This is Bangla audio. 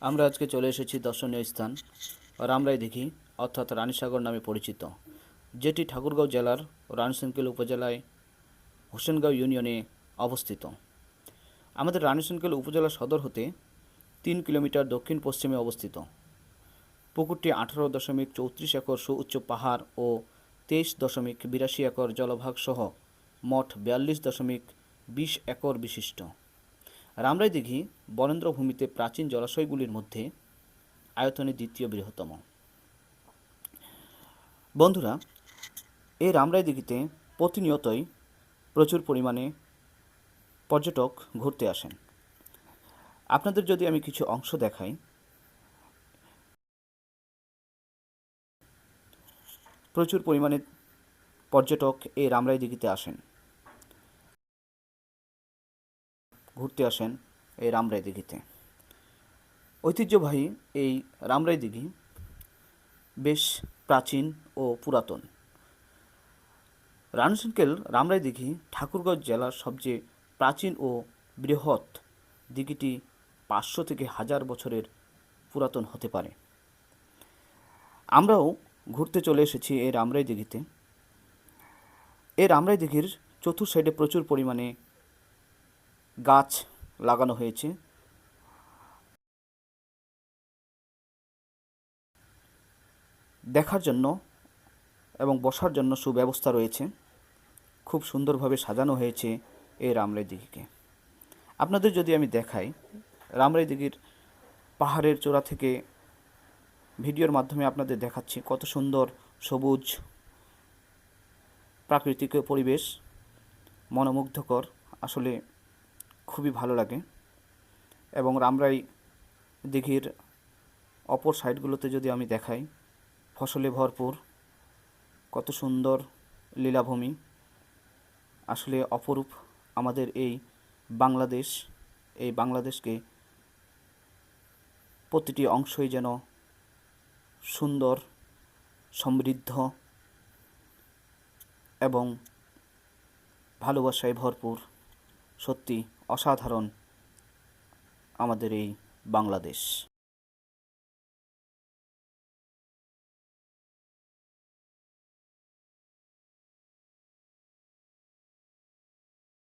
আমরা আজকে চলে এসেছি দর্শনীয় স্থান রামরাইদিঘি অর্থাৎ রানীসাগর নামে পরিচিত, যেটি ঠাকুরগাঁও জেলার রানীশংকেল উপজেলায় হোসেনগাঁও ইউনিয়নে অবস্থিত। আমাদের রানীশংকেল উপজেলা সদর হতে 3 কিলোমিটার দক্ষিণ পশ্চিমে অবস্থিত। পুকুরটি 18.34 একর সুউচ্চ পাহাড় ও 23.82 একর জলভাগ সহ মোট 42.20 একর বিশিষ্ট। রামরাইদিঘি বরেন্দ্রভূমিতে প্রাচীন জলাশয়গুলির মধ্যে আয়তনে দ্বিতীয় বৃহত্তম। বন্ধুরা, এই রামরাইদিঘিতে প্রতিনিয়তই প্রচুর পরিমাণে পর্যটক ঘুরতে আসেন। আপনাদের যদি আমি কিছু অংশ দেখাই, প্রচুর পরিমাণে পর্যটক এই রামরাইদিঘিতে আসেন, ঘুরতে আসেন এই রামরাইদিঘিতে। ঐতিহ্যবাহী এই রামরাইদিঘি বেশ প্রাচীন ও পুরাতন। রানীশংকেল রামরাইদিঘি ঠাকুরগাঁও জেলার সবচেয়ে প্রাচীন ও বৃহৎ দিঘিটি 500 থেকে 1000 বছরের পুরাতন হতে পারে। আমরাও ঘুরতে চলে এসেছি এই রামরাইদিঘিতে। এই রামরাইদিঘির চতুর সাইডে প্রচুর পরিমাণে গাছ লাগানো হয়েছে। দেখার জন্য এবং বসার জন্য সুব্যবস্থা রয়েছে। খুব সুন্দরভাবে সাজানো হয়েছে এই রামরাইদিঘিকে। আপনাদের যদি আমি দেখাই, রামরাইদিঘির পাহাড়ের চূড়া থেকে ভিডিওর মাধ্যমে আপনাদের দেখাচ্ছি কত সুন্দর সবুজ প্রাকৃতিক পরিবেশ, মনোমুগ্ধকর, আসলে খুবই ভালো লাগে। এবং রামরাইদিঘির অপর সাইডগুলোতে যদি আমি দেখাই, ফসলে ভরপুর, কত সুন্দর লীলাভূমি, আসলে অপরূপ আমাদের এই বাংলাদেশ। এই বাংলাদেশকে প্রতিটি অংশই যেন সুন্দর, সমৃদ্ধ এবং ভালোবাসায় ভরপুর। সত্যি অসাধারণ আমাদের এই বাংলাদেশ।